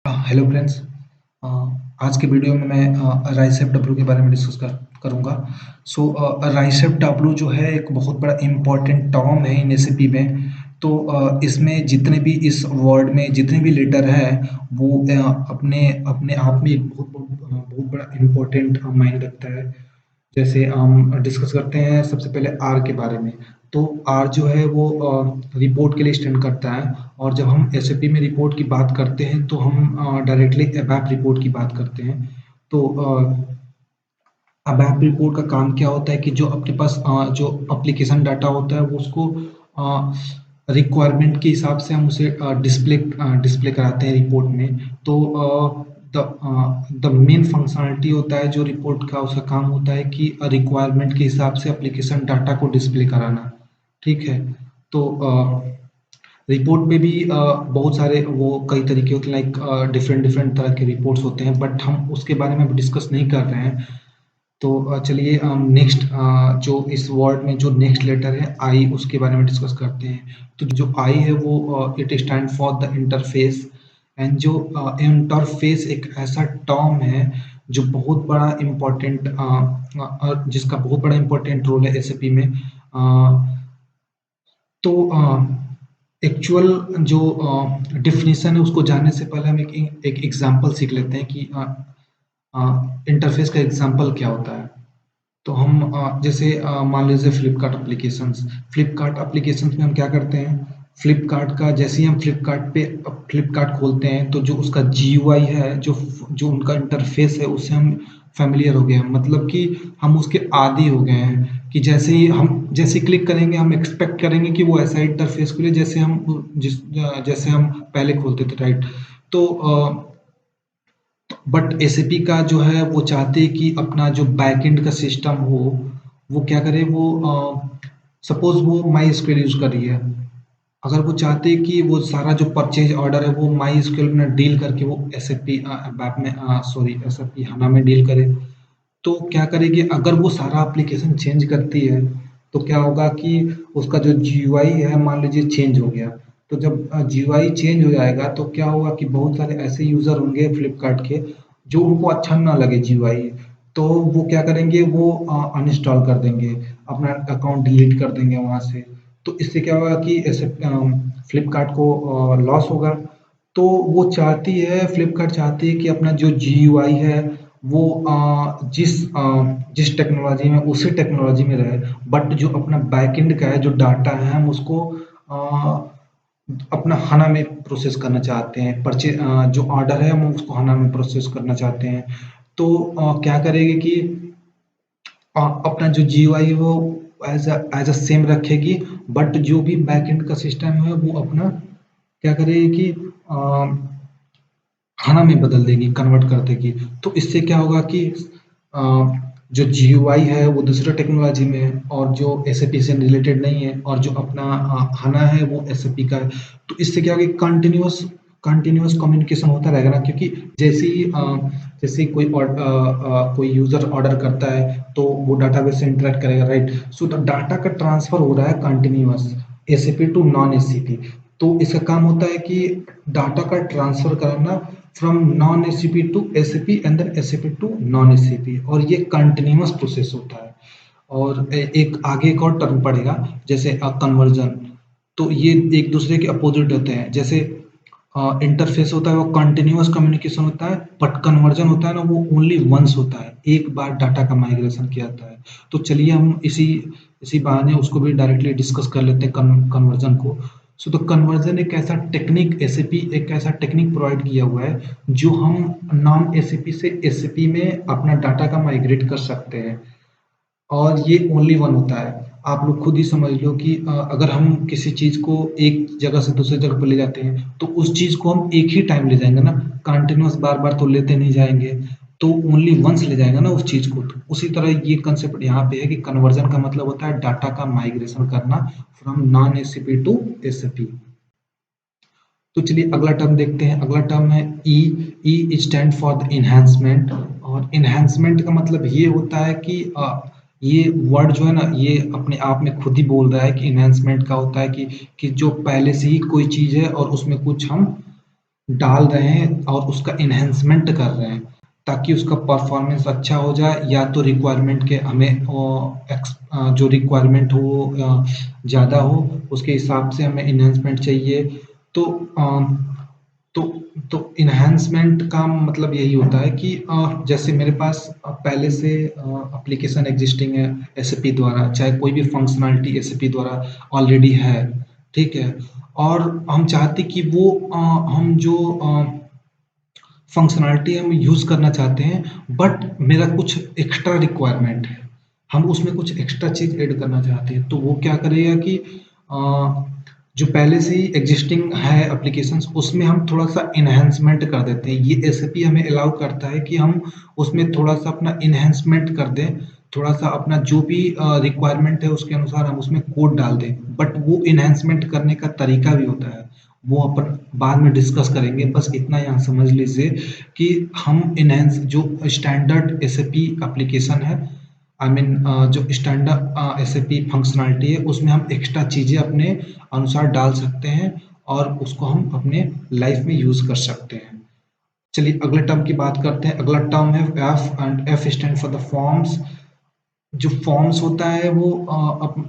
Hello friends. अ, आज के video में मैं राइसेप डब्ल्यू के बारे में डिस्कस करूँगा। राइसेप डब्ल्यू जो है एक बहुत बड़ा इम्पोर्टेंट टर्म है इन एसएपी में। इसमें जितने भी इस वर्ड में जितने भी लेटर है वो अपने अपने आप में एक बहुत बड़ा इम्पोर्टेंट मायने रखता है। जैसे हम डिस्कस करते हैं सबसे पहले आर के बारे में। तो आर जो है वो रिपोर्ट के लिए स्टैंड करता है। और जब हम एसएपी में रिपोर्ट की बात करते हैं तो हम डायरेक्टली अबैप रिपोर्ट की बात करते हैं। तो अबैप रिपोर्ट का काम क्या होता है कि जो आपके पास जो एप्लीकेशन डाटा होता है वो उसको रिक्वायरमेंट के हिसाब से हम उसे डिस्प्ले कराते हैं रिपोर्ट में। तो द मेन फंक्शनैलिटी होता है जो रिपोर्ट का उसका काम होता है कि रिक्वायरमेंट के हिसाब से एप्लीकेशन डाटा को डिस्प्ले कराना। ठीक है। तो रिपोर्ट में भी बहुत सारे वो कई तरीके होते हैं, लाइक डिफरेंट डिफरेंट तरह के रिपोर्ट्स होते हैं, बट हम उसके बारे में डिस्कस नहीं कर रहे हैं। तो चलिए नेक्स्ट जो इस वर्ड में जो नेक्स्ट लेटर है आई उसके बारे में डिस्कस करते हैं। तो जो आई है वो it stand for the interface. And जो इंटरफेस एक ऐसा टर्म है जो बहुत बड़ा इम्पोर्टेंट जिसका बहुत बड़ा इम्पोर्टेंट रोल है एसएपी में। तो एक्चुअल जो डिफिनीशन है उसको जानने से पहले हम एक एग्जांपल सीख लेते हैं कि इंटरफेस का एग्जांपल क्या होता है। तो हम जैसे मान लीजिए फ्लिपकार्ट एप्लीकेशंस में हम क्या करते हैं, फ्लिपकार्ट का जैसे ही हम फ्लिपकार्ट खोलते हैं तो जो उसका जीयूआई है, जो जो उनका इंटरफेस है उससे हम फैमिलियर हो गए हैं। मतलब कि हम उसके आदी हो गए हैं कि जैसे ही क्लिक करेंगे हम एक्सपेक्ट करेंगे कि वो ऐसा इंटरफेस खुले जैसे हम पहले खोलते थे, राइट। तो बट एसएपी का जो है वो चाहते हैं कि अपना जो बैकएंड का सिस्टम हो वो क्या करे, वो सपोज वो माई स्क्वेल यूज कर रही है। अगर वो चाहते हैं कि वो सारा जो परचेज ऑर्डर है वो माई स्क्वेल में डील करके वो एसएपी बैप में सॉरी एसएपी हाना में डील करे। तो क्या करेगी, अगर वो सारा एप्लीकेशन चेंज करती है तो क्या होगा कि उसका जो जीयूआई है मान लीजिए चेंज हो गया। तो जब जीयूआई चेंज हो जाएगा तो क्या होगा कि बहुत सारे ऐसे यूजर होंगे फ्लिपकार्ट के जो उनको अच्छा ना लगे जीयूआई। तो वो क्या करेंगे, वो अनइंस्टॉल कर देंगे, अपना अकाउंट डिलीट कर देंगे वहां से। तो इससे क्या होगा कि ऐसे फ्लिपकार्ट को लॉस होगा। तो वो चाहती है, फ्लिपकार्ट चाहती है कि अपना जो जीयूआई है वो जिस टेक्नोलॉजी में उसी टेक्नोलॉजी में रहे। बट जो अपना बैकएंड का है जो डाटा है हम उसको अपना हना में प्रोसेस करना चाहते हैं। जो ऑर्डर है हम उसको हना में प्रोसेस करना चाहते हैं। तो क्या करेगी कि अपना जो जीयूआई है वो एज अ सेम रखेगी। बट जो भी बैकएंड का सिस्टम है वो अपना क्या करेगी कि खाना में बदल देगी, कन्वर्ट कर देगी। तो इससे क्या होगा कि अ, जो जीयूआई है वो दूसरे टेक्नोलॉजी में है और जो एसएपी से रिलेटेड नहीं है, और जो अपना खाना है वो एसएपी का है। तो इससे क्या होगा कि कंटिन्यूअस कम्युनिकेशन होता रहेगा ना, क्योंकि जैसे ही कोई यूजर ऑर्डर करता है तो वो डाटाबेस से इंटरेक्ट करेगा, राइट। सो द डाटा का ट्रांसफर हो रहा है continuous, SAP to non SAP. तो इसका काम होता है कि डाटा का ट्रांसफर करना from non SAP to SAP and then SAP to non SAP, और ये कंटिन्यूअस प्रोसेस होता है। और एक आगे एक और टर्म पड़ेगा जैसे कन्वर्जन। तो ये एक दूसरे के अपोजिट होते हैं। जैसे इंटरफेस होता है वो कंटिन्यूअस कम्युनिकेशन होता है, बट कन्वर्जन होता है ना वो ओनली वंस होता है, एक बार डाटा का माइग्रेशन किया जाता है। तो चलिए हम इसी इसी बहाने उसको भी डायरेक्टली डिस्कस कर लेते हैं, कन्वर्जन को। सो द कन्वर्जन एक ऐसा टेक्निक, एसएपी एक ऐसा टेक्निक प्रोवाइड किया हुआ है जो हम नॉन एसएपी से एसएपी में अपना डाटा का माइग्रेट कर सकते हैं, और ये ओनली वन होता है। आप लोग खुद ही समझ लो कि अगर हम किसी चीज़ को एक जगह से दूसरी जगह पर ले जाते हैं तो उस चीज़ को हम एक ही टाइम ले जाएंगे ना, कंटिन्यूअस बार बार तो लेते नहीं जाएंगे। तो ओनली वंस ले जाएगा ना उस चीज़ को। तो उसी तरह ये कंसेप्ट यहाँ पे है कि कन्वर्जन का मतलब होता है डाटा का माइग्रेशन करना from non SAP to SAP. तो चलिए अगला टर्म देखते हैं। अगला टर्म है E. E stand for the enhancement. और इन्हांसमेंट का मतलब ये होता है कि ये वर्ड जो है ना ये अपने आप में खुद ही बोल रहा है कि इन्हांसमेंट का होता है कि जो पहले से ही कोई चीज़ है और उसमें कुछ हम डाल रहे हैं और उसका एनहांसमेंट कर रहे हैं ताकि उसका परफॉर्मेंस अच्छा हो जाए, या तो रिक्वायरमेंट के हमें जो रिक्वायरमेंट हो वो ज़्यादा हो, उसके हिसाब से हमें एनहांसमेंट चाहिए। तो तो तो एनहांसमेंट का मतलब यही होता है कि जैसे मेरे पास पहले से एप्लीकेशन एग्जिस्टिंग है एसएपी द्वारा, चाहे कोई भी फंक्शनैलिटी एसएपी द्वारा ऑलरेडी है, ठीक है? और हम चाहते कि वो हम जो फंक्शनैलिटी हम यूज़ करना चाहते हैं, बट मेरा कुछ एक्स्ट्रा रिक्वायरमेंट है। हम उसमें कुछ एक्स्ट्रा चीज़ ऐड करना चाहते हैं, तो वो क्या करेगा कि जो पहले से ही एग्जिस्टिंग है एप्लीकेशंस, उसमें हम थोड़ा-सा एनहांसमेंट कर देते हैं। ये एसएपी हमें अलाउ करता है कि हम उसमें थोड़ा-सा अपना एनहांसमेंट कर दें, थोड़ा-सा अपना जो भी रिक्वायरमेंट है उसके अनुसार हम उसमें कोड डाल दें। बट वो एनहांसमेंट करने का तरीका भी होता है, वो अपन बाद में डिस्कस करेंगे। बस इतना यहाँ समझ लीजिए कि हम एनहांस जो स्टैंडर्ड एसएपी एप्लीकेशन है, आई मीन जो स्टैंडर्ड एसएपी फंक्शनैलिटी है, उसमें हम एक्स्ट्रा चीज़ें अपने अनुसार डाल सकते हैं और उसको हम अपने लाइफ में यूज़ कर सकते हैं। चलिए अगले टर्म की बात करते हैं। अगला टर्म है F, and F stand for the forms. जो फॉर्म्स होता है वो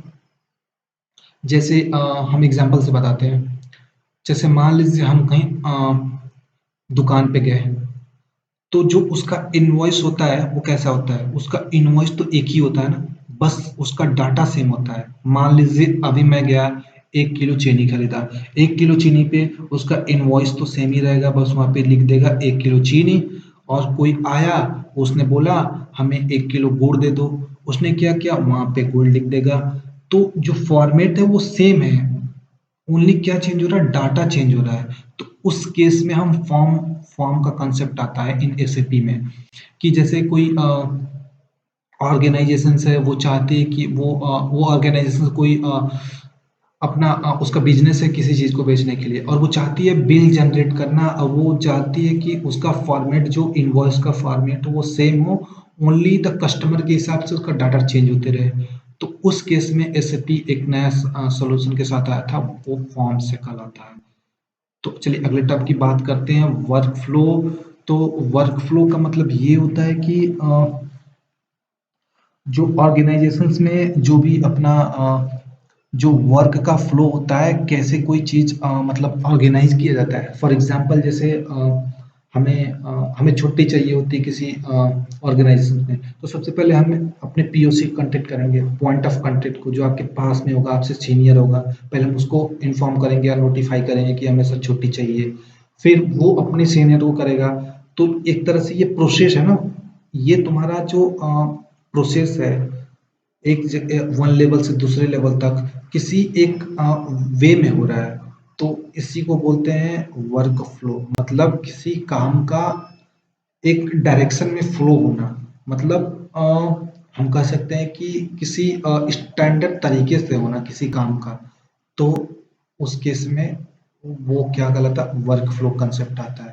जैसे हम एग्जांपल से बताते हैं। जैसे मान लीजिए हम कहीं दुकान पे गए, तो जो उसका इनवॉइस होता है वो कैसा होता है? उसका इनवॉइस तो एक ही होता है ना, बस उसका डाटा सेम होता है। मान लीजिए अभी मैं गया 1 किलो चीनी खरीदा, 1 किलो चीनी पे उसका इनवॉइस तो सेम ही रहेगा, बस वहाँ पे लिख देगा 1 किलो चीनी। और कोई आया, उसने बोला हमें 1 किलो गुड़ दे दो, उसने क्या किया वहाँ पे गुड़ लिख देगा। तो जो फॉर्मेट है वो सेम है, ओनली क्या चेंज हो रहा है? डाटा चेंज हो रहा है। तो उस केस में हम फॉर्म फॉर्म का कंसेप्ट आता है इन एसएपी में, कि जैसे कोई ऑर्गेनाइजेशंस है, वो चाहती है कि वो ऑर्गेनाइजेशन कोई अपना उसका बिजनेस है किसी चीज़ को बेचने के लिए, और वो चाहती है बिल जनरेट करना, और वो चाहती है कि उसका फॉर्मेट जो इनवॉइस का फॉर्मेट हो वो सेम हो, ओनली द कस्टमर के हिसाब से उसका डाटा चेंज होते रहे। तो उस केस में एसएपी एक नया सॉल्यूशन के साथ आया था, वो फॉर्म से कहलाता है। तो चलिए अगले टॉपिक की बात करते हैं, वर्क फ्लो। तो वर्क फ्लो का मतलब ये होता है कि जो ऑर्गेनाइजेशंस में जो भी अपना जो वर्क का फ्लो होता है, कैसे कोई चीज़ मतलब ऑर्गेनाइज किया जाता है। फॉर एग्जांपल जैसे हमें छुट्टी चाहिए होती है किसी ऑर्गेनाइजेशन में, तो सबसे पहले हम अपने पीओसी कांटेक्ट करेंगे, पॉइंट ऑफ कांटेक्ट को, जो आपके पास में होगा, आपसे सीनियर होगा। पहले हम उसको इन्फॉर्म करेंगे या नोटिफाई करेंगे कि हमें सर छुट्टी चाहिए। फिर वो अपने सीनियर को करेगा। तो एक तरह से ये प्रोसेस है ना, ये तुम्हारा जो प्रोसेस है, एक जगह वन लेवल से दूसरे लेवल तक किसी एक वे में हो रहा है, तो इसी को बोलते हैं वर्क फ्लो। मतलब किसी काम का एक डायरेक्शन में फ्लो होना, मतलब हम कह सकते हैं कि किसी स्टैंडर्ड तरीके से होना किसी काम का। तो उस केस में वो क्या कहलाता है? वर्क फ्लो कंसेप्ट आता है।